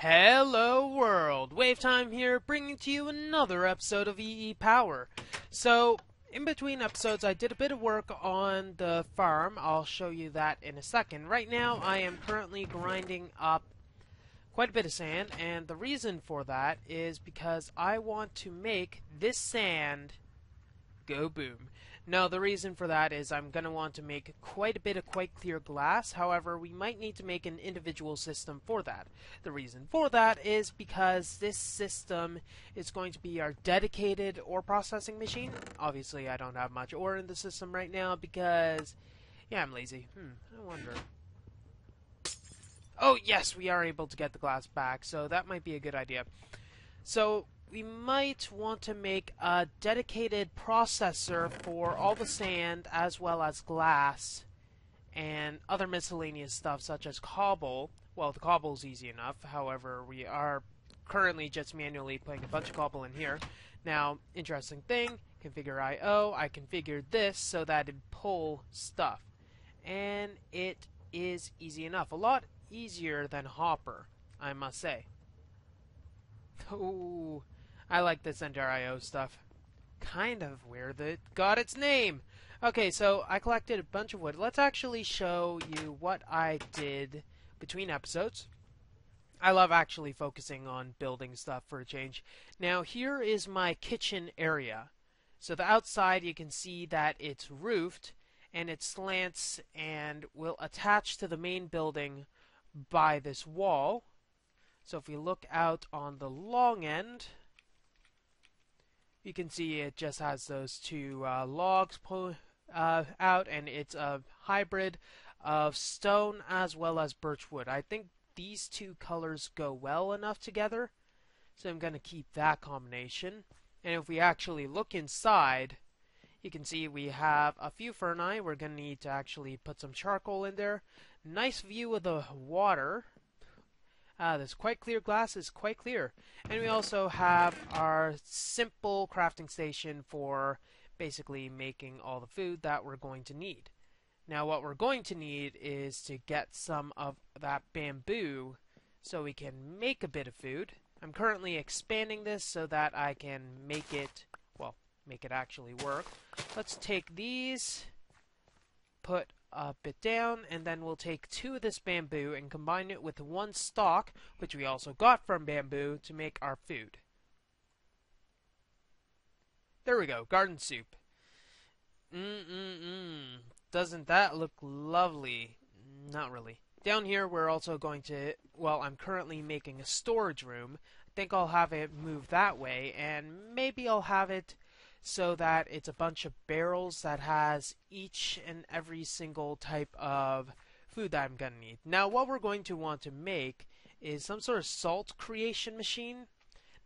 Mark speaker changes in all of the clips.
Speaker 1: Hello world, WayofTime here, bringing to you another episode of EEPower. So, in between episodes I did a bit of work on the farm. I'll show you that in a second. Right now I am currently grinding up quite a bit of sand, and the reason for that is because I want to make this sand go boom. Now, the reason for that is I'm going to want to make quite a bit of quite clear glass. However, we might need to make an individual system for that. The reason for that is because this system is going to be our dedicated ore processing machine. Obviously, I don't have much ore in the system right now because, yeah, I'm lazy. I wonder. Oh, yes, we are able to get the glass back, so that might be a good idea. So, we might want to make a dedicated processor for all the sand as well as glass and other miscellaneous stuff such as cobble. Well, the cobble's easy enough. However, we are currently just manually putting a bunch of cobble in here. Now, interesting thing, configure IO. I configured this so that it pull stuff. And it is easy enough. A lot easier than Hopper, I must say. Oh, I like this Ender.io stuff. Kind of weird that it got its name. Okay, so I collected a bunch of wood. Let's actually show you what I did between episodes. I love actually focusing on building stuff for a change. Now, here is my kitchen area. So the outside, you can see that it's roofed, and it slants and will attach to the main building by this wall. So if we look out on the long end, you can see it just has those two logs out, and it's a hybrid of stone as well as birch wood. I think these two colors go well enough together, so I'm going to keep that combination. And if we actually look inside, you can see we have a few ferni. We're going to need to actually put some charcoal in there. Nice view of the water. This quite clear glass is quite clear. And we also have our simple crafting station for basically making all the food that we're going to need. Now, what we're going to need is to get some of that bamboo so we can make a bit of food. I'm currently expanding this so that I can make it, well, make it actually work. Let's take these, put a bit down, and then we'll take two of this bamboo and combine it with one stalk, which we also got from bamboo, to make our food. There we go, garden soup. Doesn't that look lovely? Not really. Down here we're also going to, well, I'm currently making a storage room. I think I'll have it move that way, and maybe I'll have it so that it's a bunch of barrels that has each and every single type of food that I'm going to need. Now, what we're going to want to make is some sort of salt creation machine.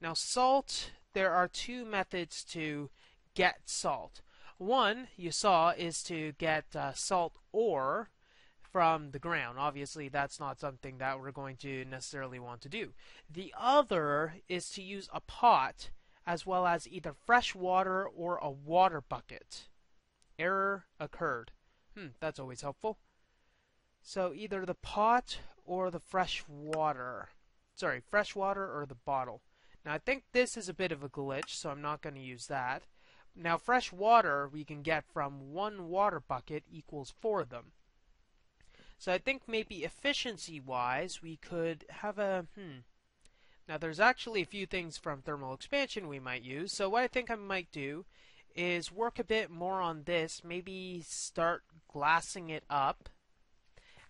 Speaker 1: Now, salt, there are two methods to get salt. One, you saw, is to get salt ore from the ground. Obviously, that's not something that we're going to necessarily want to do. The other is to use a pot as well as either fresh water or a water bucket. Error occurred. That's always helpful. So either the pot or the fresh water. Sorry, fresh water or the bottle. Now I think this is a bit of a glitch, so I'm not going to use that. Now fresh water we can get from one water bucket equals 4 of them. So I think maybe efficiency-wise we could have a... Now, there's actually a few things from thermal expansion we might use, so what I think I might do is work a bit more on this, maybe start glassing it up,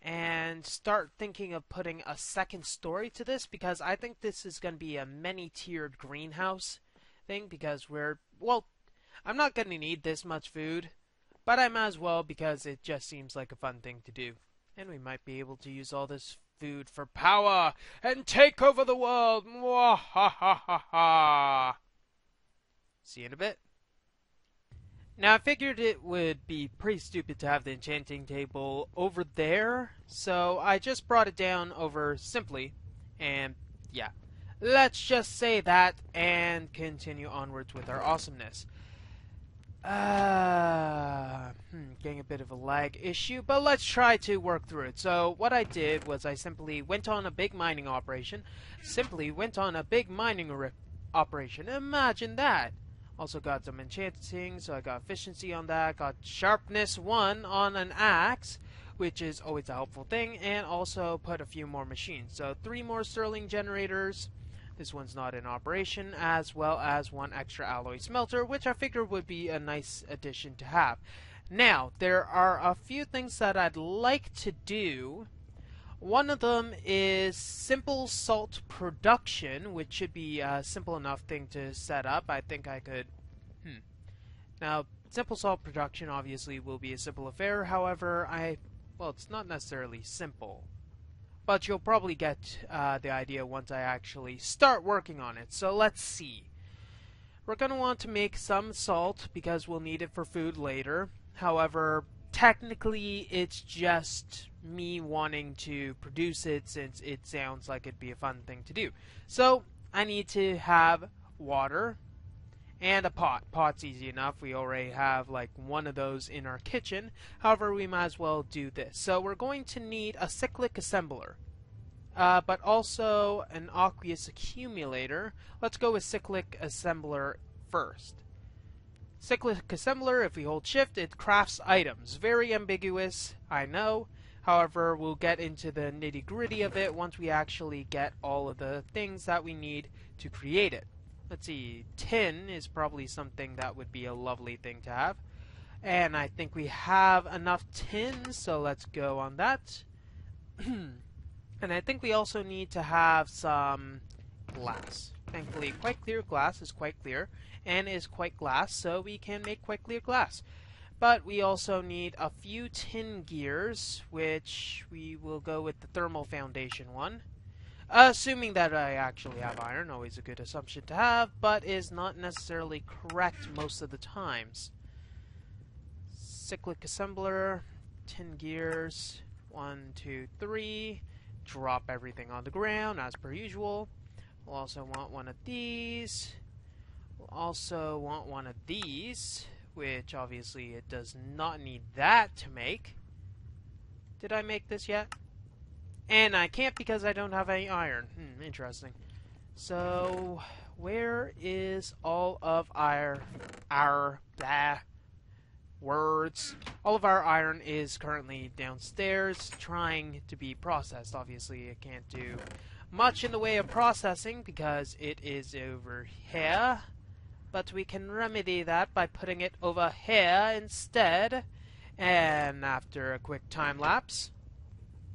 Speaker 1: and start thinking of putting a second story to this, because I think this is going to be a many-tiered greenhouse thing, because well, I'm not going to need this much food, but I might as well because it just seems like a fun thing to do. And we might be able to use all this food for power and take over the world. Mwahahaha. See you in a bit. Now, I figured it would be pretty stupid to have the enchanting table over there, so I just brought it down over simply, and yeah. Let's just say that and continue onwards with our awesomeness. Getting a bit of a lag issue, but let's try to work through it. So what I did was I simply went on a big mining operation. Operation. Imagine that. Also got some enchanting, so I got efficiency on that. Got sharpness 1 on an axe, which is always a helpful thing, and also put a few more machines. So 3 more Sterling generators. This one's not in operation, as well as 1 extra alloy smelter, which I figured would be a nice addition to have. Now, there are a few things that I'd like to do. One of them is simple salt production, which should be a simple enough thing to set up. I think I could... Now, simple salt production obviously will be a simple affair. However, well, it's not necessarily simple. But you'll probably get the idea once I actually start working on it. So let's see. We're going to want to make some salt because we'll need it for food later. However, technically it's just me wanting to produce it since it sounds like it'd be a fun thing to do. So I need to have water and a pot. Pot's easy enough. We already have like one of those in our kitchen. However, we might as well do this. So we're going to need a cyclic assembler, but also an aqueous accumulator. Let's go with cyclic assembler first. Cyclic assembler, if we hold shift, it crafts items. Very ambiguous, I know. However, we'll get into the nitty-gritty of it once we actually get all of the things that we need to create it. Let's see, tin is probably something that would be a lovely thing to have. And I think we have enough tin, so let's go on that. And I think we also need to have some glass. Thankfully, quite clear glass is quite clear and is quite glass, so we can make quite clear glass. But we also need a few tin gears, which we will go with the thermal foundation one. Assuming that I actually have iron, always a good assumption to have, but is not necessarily correct most of the times. Cyclic assembler, tin gears, 1, 2, 3. Drop everything on the ground as per usual. We'll also want one of these. We'll also want one of these, which obviously it does not need that to make. Did I make this yet? And I can't because I don't have any iron. Interesting. So, where is all of our words? All of our iron is currently downstairs trying to be processed. Obviously, it can't do much in the way of processing because it is over here. But we can remedy that by putting it over here instead. And after a quick time lapse,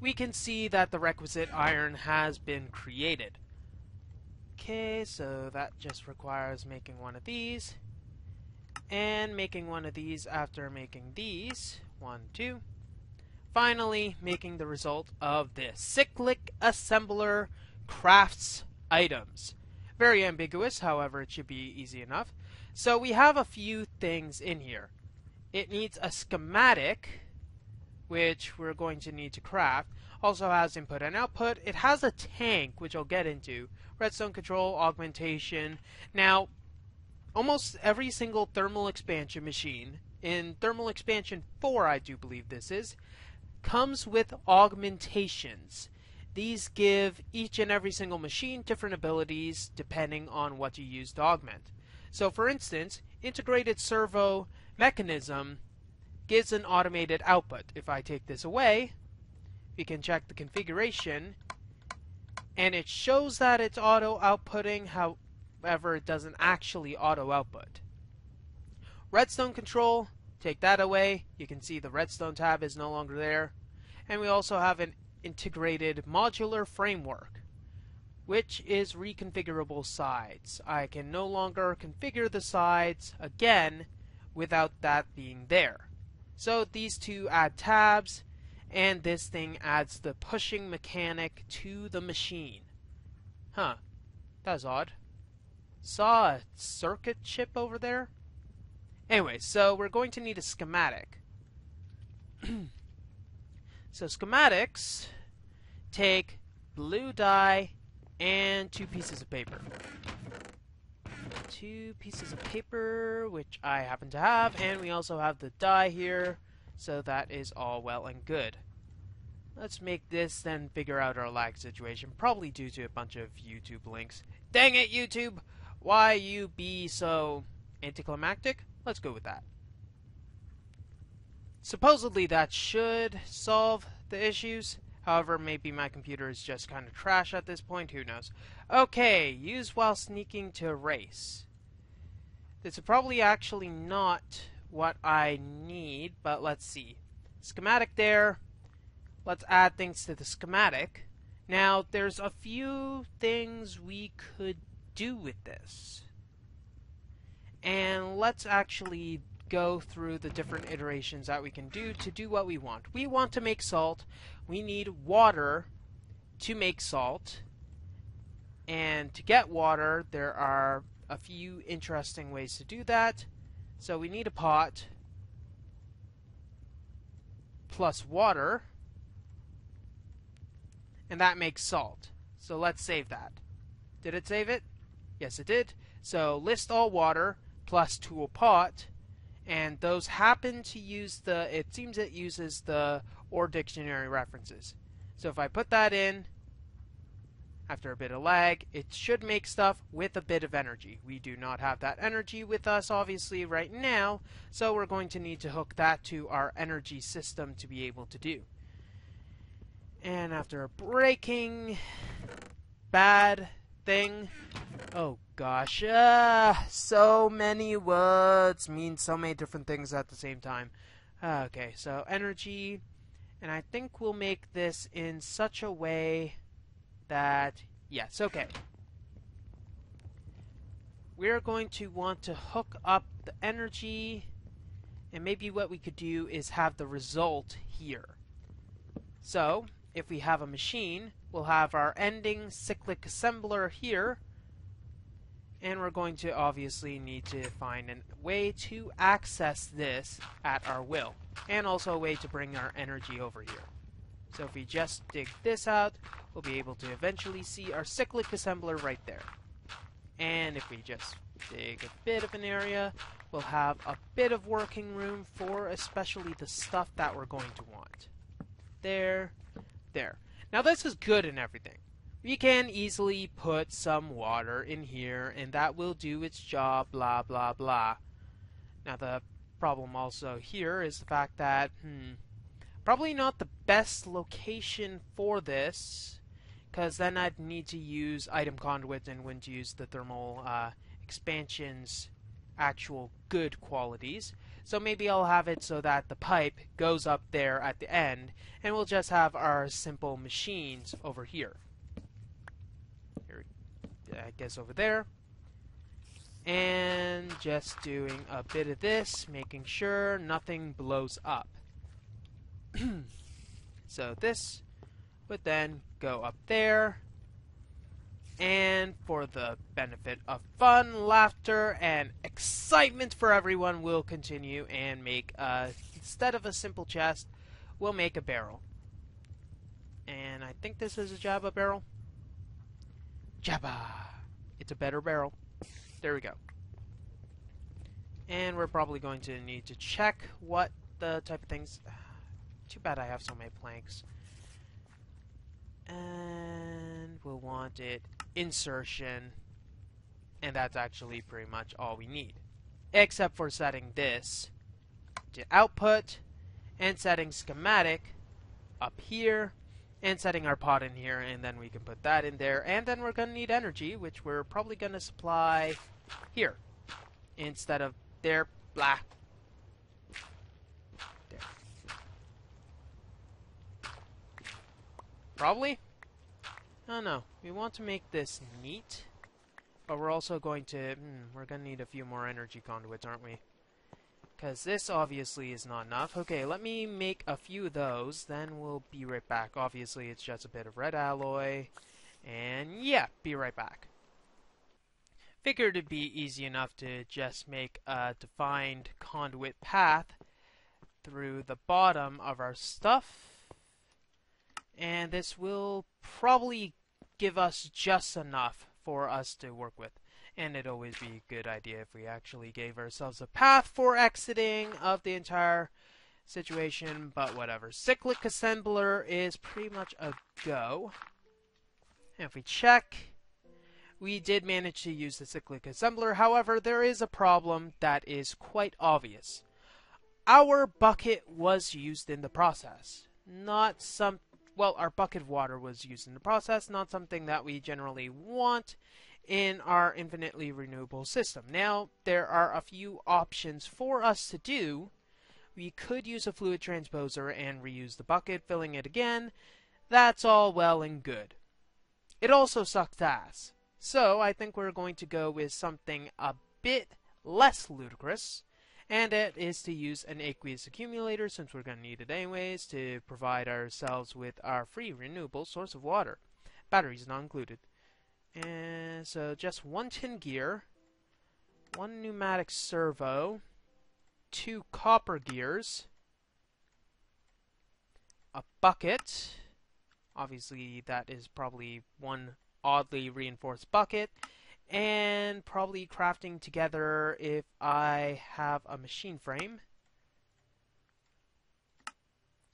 Speaker 1: we can see that the requisite iron has been created. Okay, so that just requires making one of these. And making one of these after making these. 1, 2. Finally, making the result of this. Cyclic assembler crafts items. Very ambiguous, however, it should be easy enough. So we have a few things in here. It needs a schematic, which we're going to need to craft. Also has input and output. It has a tank, which I'll get into. Redstone control, augmentation. Now, almost every single thermal expansion machine, in thermal expansion 4 I do believe this is, comes with augmentations. These give each and every single machine different abilities depending on what you use to augment. So for instance, integrated servo mechanism gives an automated output. If I take this away, we can check the configuration, and it shows that it's auto-outputting, however, it doesn't actually auto-output. Redstone control, take that away. You can see the redstone tab is no longer there. And we also have an integrated modular framework, which is reconfigurable sides. I can no longer configure the sides again without that being there. So these two add tabs, and this thing adds the pushing mechanic to the machine. Huh, that's odd. Saw a circuit chip over there? Anyway, so we're going to need a schematic. So schematics take blue dye and 2 pieces of paper. 2 pieces of paper, which I happen to have, and we also have the dye here, so that is all well and good. Let's make this, then figure out our lag situation, probably due to a bunch of YouTube links. Dang it, YouTube! Why you be so anticlimactic? Let's go with that. Supposedly that should solve the issues. However, maybe my computer is just kind of trash at this point, who knows. Okay, use while sneaking to erase. This is probably actually not what I need, but let's see. Schematic there. Let's add things to the schematic. Now, there's a few things we could do with this. And let's actually go through the different iterations that we can do to do what we want. We want to make salt. We need water to make salt. And to get water, there are a few interesting ways to do that. So we need a pot plus water. And that makes salt. So let's save that. Did it save it? Yes, it did. So list all water plus to a pot, and those happen to use it seems it uses the OR dictionary references. So if I put that in, after a bit of lag, it should make stuff with a bit of energy. We do not have that energy with us, obviously, right now, so we're going to need to hook that to our energy system to be able to do. And after a breaking bad thing, oh gosh, so many words mean so many different things at the same time. Okay, so energy, and I think we'll make this in such a way that, yes, okay. We're going to want to hook up the energy, and maybe what we could do is have the result here. So, if we have a machine, we'll have our ending cyclic assembler here, and we're going to obviously need to find a way to access this at our will, and also a way to bring our energy over here. So if we just dig this out, we'll be able to eventually see our cyclic assembler right there. And if we just dig a bit of an area, we'll have a bit of working room for especially the stuff that we're going to want. There. There. Now this is good and everything. We can easily put some water in here and that will do its job, blah blah blah. Now the problem also here is the fact that, probably not the best location for this, because then I'd need to use item conduit and wouldn't use the thermal expansion's actual good qualities. So maybe I'll have it so that the pipe goes up there at the end, and we'll just have our simple machines over here. I guess over there. And just doing a bit of this, making sure nothing blows up. So this would then go up there. And for the benefit of fun, laughter, and excitement for everyone, we'll continue and make, instead of a simple chest, we'll make a barrel. And I think this is a Jabba barrel. Jabba! It's a better barrel. There we go. And we're probably going to need to check what the type of things... Too bad I have so many planks. And we'll want it insertion, and that's actually pretty much all we need, except for setting this to output and setting schematic up here and setting our pot in here, and then we can put that in there, and then we're going to need energy, which we're probably going to supply here instead of there. Blah. There. Probably. Oh no, we want to make this neat, but we're also going to, we're going to need a few more energy conduits, aren't we? Because this obviously is not enough. Okay, let me make a few of those, then we'll be right back. Obviously, it's just a bit of red alloy, and yeah, be right back. Figured it'd be easy enough to just make a defined conduit path through the bottom of our stuff. And this will probably give us just enough for us to work with. And it'd always be a good idea if we actually gave ourselves a path for exiting of the entire situation, but whatever. Cyclic assembler is pretty much a go. And if we check, we did manage to use the cyclic assembler. However, there is a problem that is quite obvious. Our bucket was used in the process. Our bucket of water was used in the process, not something that we generally want in our infinitely renewable system. Now, there are a few options for us to do. We could use a fluid transposer and reuse the bucket, filling it again. That's all well and good. It also sucks ass. So I think we're going to go with something a bit less ludicrous, and it is to use an aqueous accumulator, since we're going to need it anyways, to provide ourselves with our free renewable source of water. Batteries not included. And so just 1 tin gear, 1 pneumatic servo, 2 copper gears, a bucket. Obviously, that is probably one oddly reinforced bucket. And probably crafting together if I have a machine frame.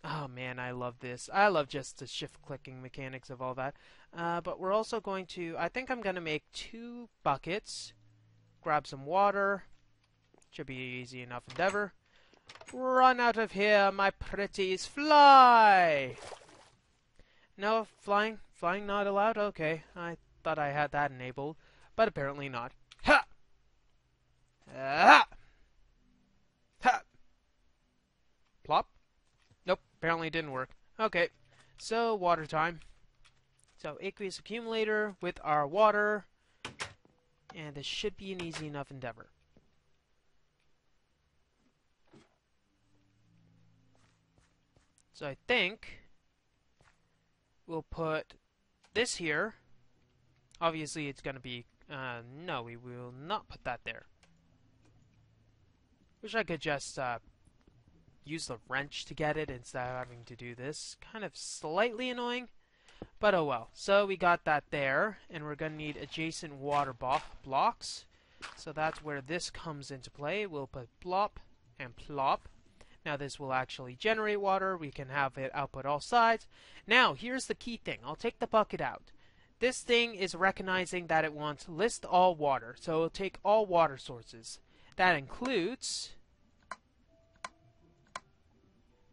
Speaker 1: Oh man, I love this. I love just the shift-clicking mechanics of all that. But we're also going to... I think I'm going to make 2 buckets. Grab some water. Should be an easy enough endeavor. Run out of here, my pretties. Fly! No, flying? Flying not allowed? Okay, I thought I had that enabled. But apparently not. Ha! Ha! Ha! Plop? Nope, apparently it didn't work. Okay, so water time. So aqueous accumulator with our water. And this should be an easy enough endeavor. So I think we'll put this here. Obviously it's going to be... no, we will not put that there. Wish I could just use the wrench to get it instead of having to do this. Kind of slightly annoying, but oh well. So we got that there, and we're going to need adjacent water blocks. So that's where this comes into play. We'll put plop and plop. Now this will actually generate water. We can have it output all sides. Now, here's the key thing. I'll take the bucket out. This thing is recognizing that it wants list all water, so it'll take all water sources. That includes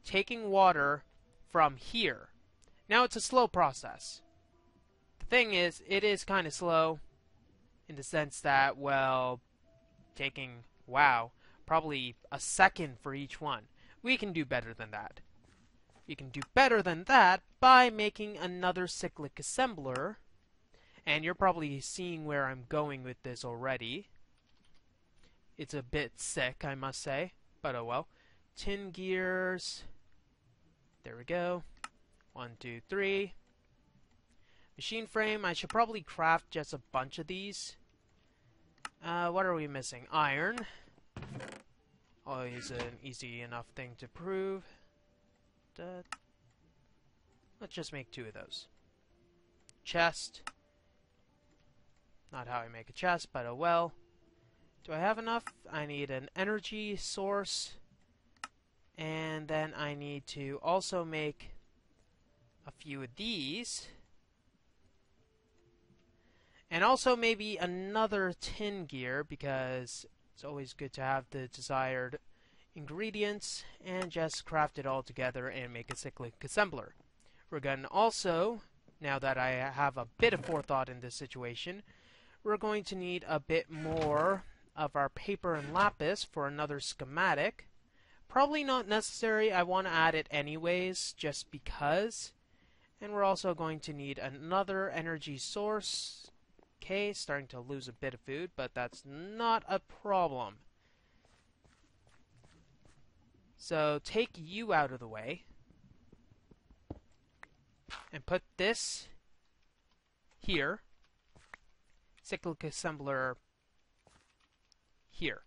Speaker 1: taking water from here. Now it's a slow process. The thing is, it is kind of slow in the sense that, well, taking, probably a second for each one. We can do better than that. We can do better than that by making another cyclic assembler. And you're probably seeing where I'm going with this already. It's a bit sick, I must say, but oh well. Tin gears. There we go. 1, 2, 3. Machine frame. I should probably craft just a bunch of these. What are we missing? Iron. Always an easy enough thing to prove. Let's just make 2 of those. Chest. Not how I make a chest, but oh well. Do I have enough? I need an energy source. And then I need to also make a few of these. And also maybe another tin gear, because it's always good to have the desired ingredients. And just craft it all together and make a cyclic assembler. We're going to also, now that I have a bit of forethought in this situation, we're going to need a bit more of our paper and lapis for another schematic. Probably not necessary. I want to add it anyways, just because. And we're also going to need another energy source. Okay, starting to lose a bit of food, but that's not a problem. So take you out of the way. And put this here. Cyclic assembler here.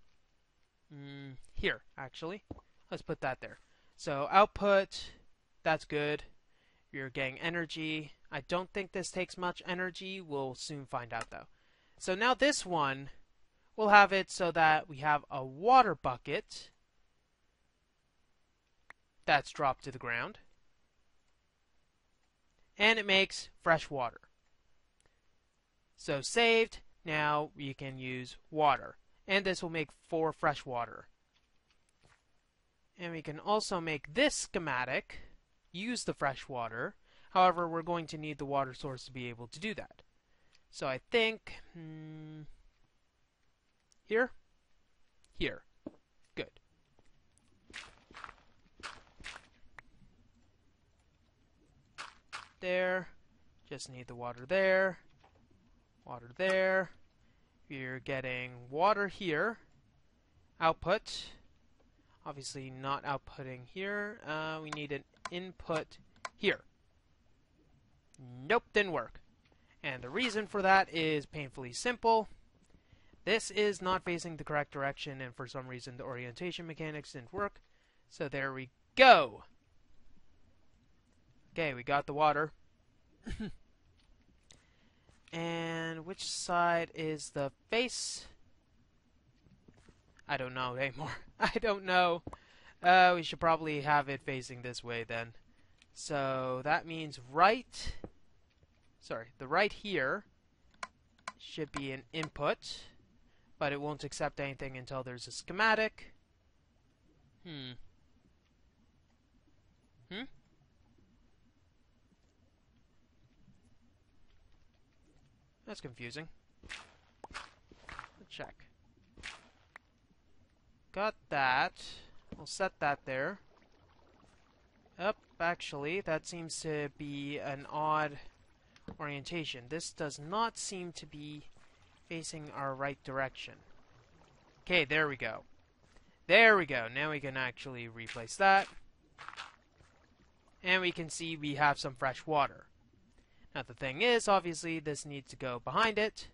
Speaker 1: Here, actually. Let's put that there. So output, that's good. You're getting energy. I don't think this takes much energy. We'll soon find out, though. So now this one, we'll have it so that we have a water bucket that's dropped to the ground, and it makes fresh water. So saved, now we can use water, and this will make 4 fresh water. And we can also make this schematic use the fresh water. However, we're going to need the water source to be able to do that. So I think here, good. There, just need the water there, water there. We're getting water here, output. Obviously not outputting here. We need an input here. Nope, didn't work. And the reason for that is painfully simple. This is not facing the correct direction, and for some reason the orientation mechanics didn't work. So there we go. Okay, we got the water. And which side is the face? I don't know anymore. I don't know. We should probably have it facing this way then. So that means the right here should be an input, but it won't accept anything until there's a schematic. That's confusing. Let's check. Got that. We'll set that there. Actually, that seems to be an odd orientation. This does not seem to be facing our right direction. Okay, there we go. There we go. Now we can actually replace that. And we can see we have some fresh water. Now the thing is, obviously, this needs to go behind it.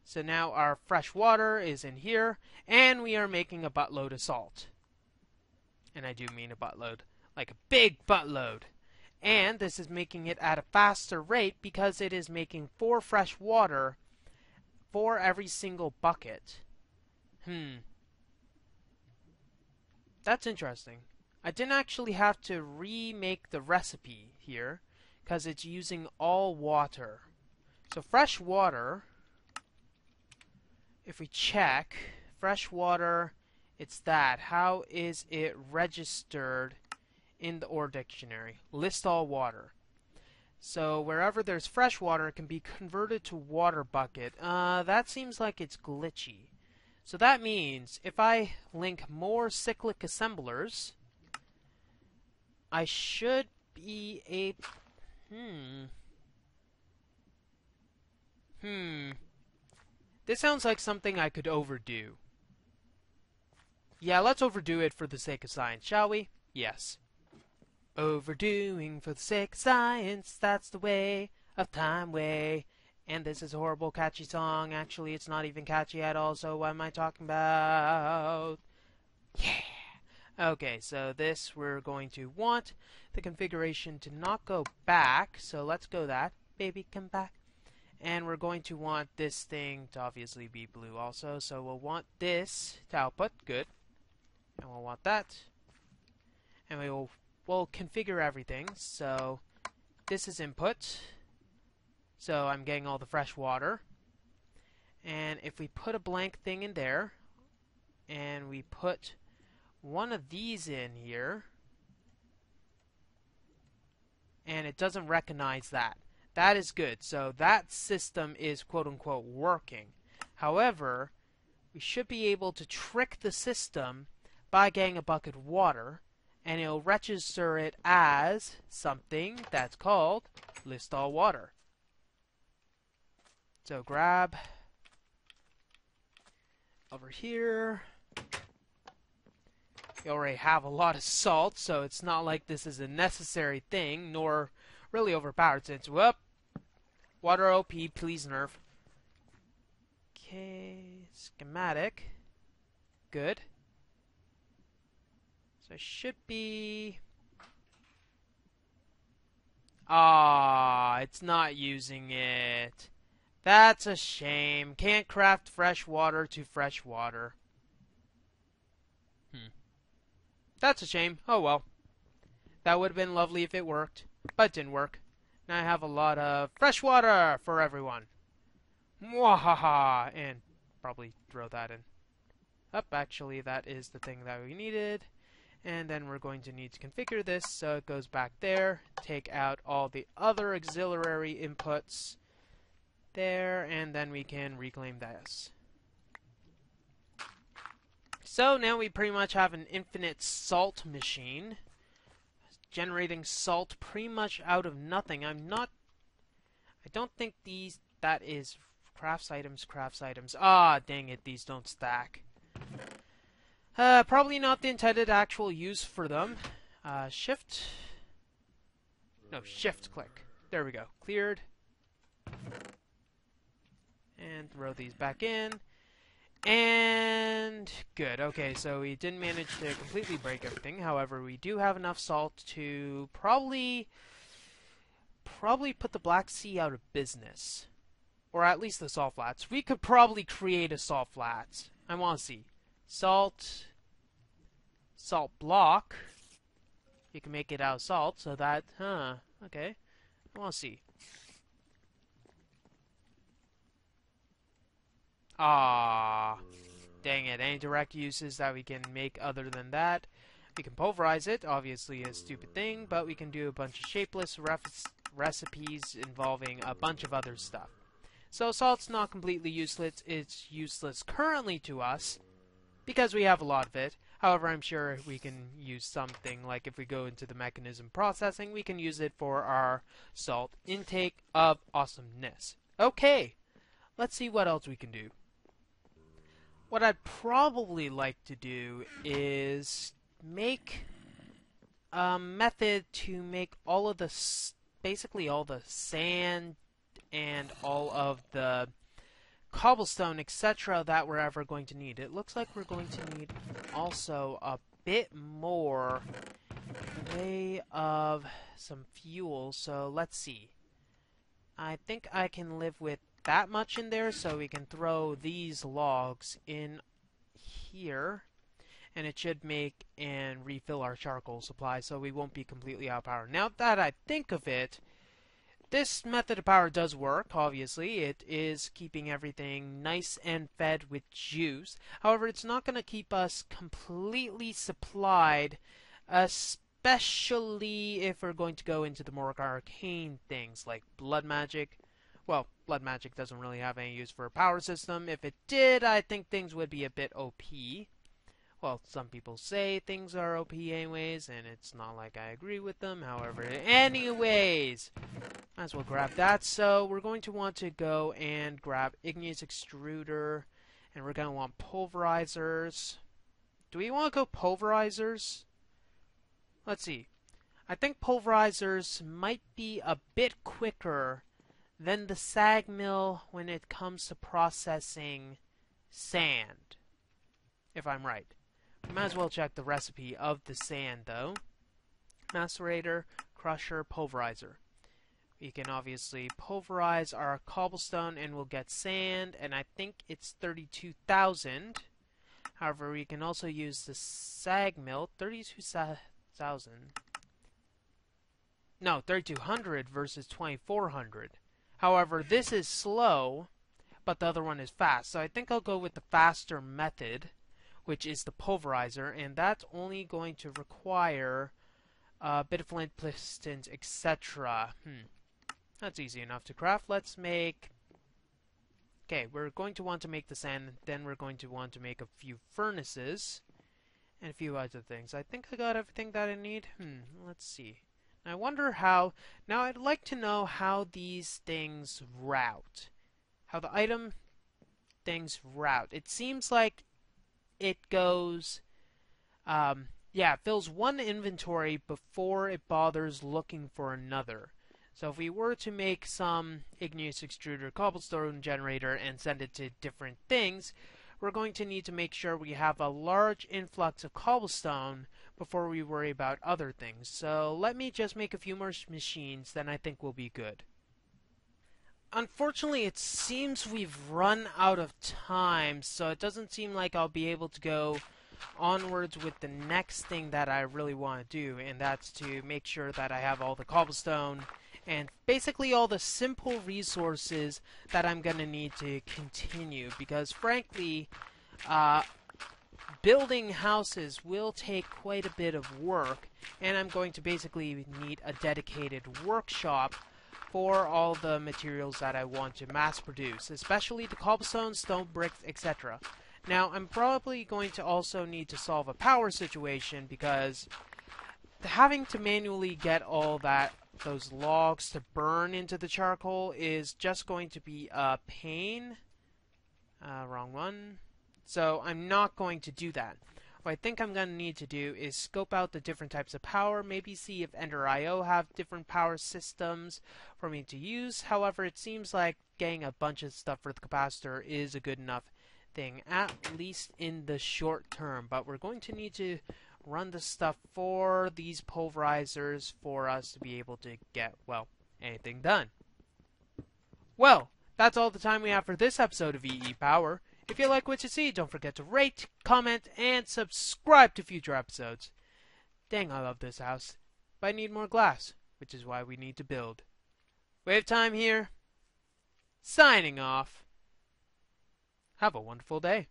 Speaker 1: So now our fresh water is in here, and we are making a buttload of salt. And I do mean a buttload, like a big buttload. And this is making it at a faster rate because it is making 4 fresh water for every single bucket. That's interesting. I didn't actually have to remake the recipe here because it's using all water. So fresh water, if we check, fresh water, it's that. How is it registered in the OR dictionary? List all water. So wherever there's fresh water, it can be converted to water bucket. That seems like it's glitchy. So that means if I link more cyclic assemblers, I should be able... This sounds like something I could overdo. Yeah, let's overdo it for the sake of science, shall we? Yes. Overdoing for the sake of science, that's the way of time way. And this is a horrible catchy song. Actually, it's not even catchy at all, so what am I talking about? Yeah! Okay, so this we're going to want the configuration to not go back, so let's go that. Baby, come back. And we're going to want this thing to obviously be blue also, so we'll want this to output, good. And we'll want that. And we'll configure everything, so this is input. So I'm getting all the fresh water. And if we put a blank thing in there, and we put one of these in here, and it doesn't recognize that. That is good. So that system is quote-unquote working. However, we should be able to trick the system by getting a bucket of water, and it'll register it as something that's called list all water. So grab over here. We already have a lot of salt, so it's not like this is a necessary thing, nor really overpowered since, whoop, water OP, please nerf. Okay, schematic. Good. So it should be... it's not using it. That's a shame. Can't craft fresh water to fresh water. That's a shame. Oh well. That would have been lovely if it worked, but it didn't work. Now I have a lot of fresh water for everyone. Mwahaha! And probably throw that in. Up, actually, that is the thing that we needed. And then we're going to need to configure this so it goes back there. Take out all the other auxiliary inputs there, and then we can reclaim this. So now we pretty much have an infinite salt machine, generating salt pretty much out of nothing. I don't think that is crafts items. Ah, dang it, these don't stack. Probably not the intended actual use for them. Shift click. There we go. Cleared. And throw these back in. And good. Okay, so we didn't manage to completely break everything. However, we do have enough salt to probably put the Black Sea out of business. Or at least the salt flats. We could probably create a salt flats. I want to see. Salt block. You can make it out of salt, so that, okay. I want to see. Ah, dang it. Any direct uses that we can make other than that? We can pulverize it, obviously a stupid thing, but we can do a bunch of shapeless recipes involving a bunch of other stuff. So salt's not completely useless. It's useless currently to us because we have a lot of it. However, I'm sure we can use something like if we go into the mechanism processing, we can use it for our salt intake of awesomeness. Okay, let's see what else we can do. What I'd probably like to do is make a method to make all of the, basically all the sand and all of the cobblestone, etc. that we're ever going to need. It looks like we're going to need also a bit more in the way of some fuel, so let's see. I think I can live with that much in there, so we can throw these logs in here, and it should make and refill our charcoal supply, so we won't be completely out of power. Now that I think of it, this method of power does work, obviously. It is keeping everything nice and fed with juice. However, it's not going to keep us completely supplied, especially if we're going to go into the more arcane things like blood magic. Well, blood magic doesn't really have any use for a power system. If it did, I think things would be a bit OP. Well, some people say things are OP anyways, and it's not like I agree with them. However, anyways, might as well grab that. So we're going to want to go and grab igneous extruder, and we're going to want pulverizers. Do we want to go pulverizers? Let's see. I think pulverizers might be a bit quicker than the sag mill when it comes to processing sand, if I'm right. We might as well check the recipe of the sand, though. Macerator, crusher, pulverizer. We can obviously pulverize our cobblestone and we'll get sand, and I think it's 32,000. However, we can also use the sag mill, 32,000. No, 3,200 versus 2,400. However, this is slow, but the other one is fast. So I think I'll go with the faster method, which is the pulverizer, and that's only going to require a bit of flint pistons, etc. That's easy enough to craft. Let's make... Okay, we're going to want to make the sand, then we're going to want to make a few furnaces, and a few other things. I think I got everything that I need. Let's see. I wonder how... Now, I'd like to know how these things route. How the item things route. It seems like it goes... yeah, it fills one inventory before it bothers looking for another. So if we were to make some igneous extruder cobblestone generator and send it to different things, we're going to need to make sure we have a large influx of cobblestone before we worry about other things. So let me just make a few more machines, then I think we'll be good. Unfortunately, it seems we've run out of time, so it doesn't seem like I'll be able to go onwards with the next thing that I really want to do, and that's to make sure that I have all the cobblestone and basically all the simple resources that I'm going to need to continue, because frankly, uh, building houses will take quite a bit of work, and I'm going to basically need a dedicated workshop for all the materials that I want to mass produce, especially the cobblestone, stone, bricks, etc. Now, I'm probably going to also need to solve a power situation because having to manually get all those logs to burn into the charcoal is just going to be a pain. Wrong one. So I'm not going to do that. What I think I'm going to need to do is scope out the different types of power, maybe see if Ender.io have different power systems for me to use. However, it seems like getting a bunch of stuff for the capacitor is a good enough thing, at least in the short term. But we're going to need to run the stuff for these pulverizers for us to be able to get, well, anything done. Well, that's all the time we have for this episode of EEPower. If you like what you see, don't forget to rate, comment, and subscribe to future episodes. Dang, I love this house. But I need more glass, which is why we need to build. WayofTime here, signing off. Have a wonderful day.